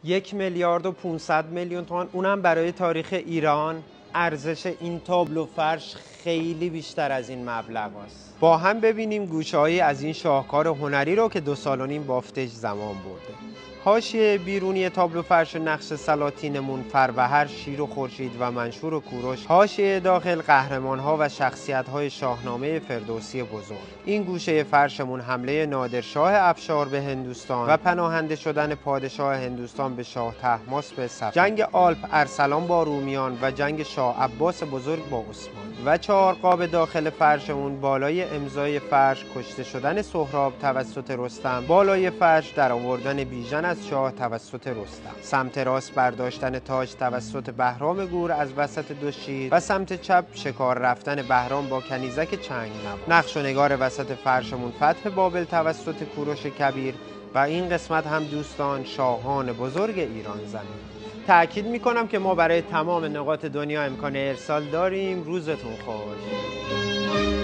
1,500,000,000 تومان، اونم برای تاریخ ایران. ارزش این تابلو فرش خیلی بیشتر از این مبلغ است. با هم ببینیم گوشه‌هایی از این شاهکار هنری رو که 2 سال و نیم بافتش زمان برده. حاشیه بیرونی تابلو فرش نقش سلاطینمون، فروهر، شیر و خورشید و منشور و کوروش. حاشیه داخل قهرمان‌ها و شخصیت‌های شاهنامه فردوسی بزرگ. این گوشه فرشمون حمله نادرشاه افشار به هندوستان و پناهنده شدن پادشاه هندوستان به شاه طهماسپ صفوی، جنگ آلپ ارسلان با رومیان و جنگ شاه عباس بزرگ با عثمان. و 4 قاب داخل فرشمون، بالای امضای فرش کشته شدن سهراب توسط رستم، بالای فرش در آوردن بیژن از شاه توسط رستم، سمت راست برداشتن تاج توسط بهرام گور از وسط 2 شیر و سمت چپ شکار رفتن بهرام با کنیزک چنگ نوا. نقش و نگار وسط فرشمون فتح بابل توسط کوروش کبیر و این قسمت هم دوستان شاهان بزرگ ایران زمین. تأکید میکنم که ما برای تمام نقاط دنیا امکان ارسال داریم. روزتون خوش.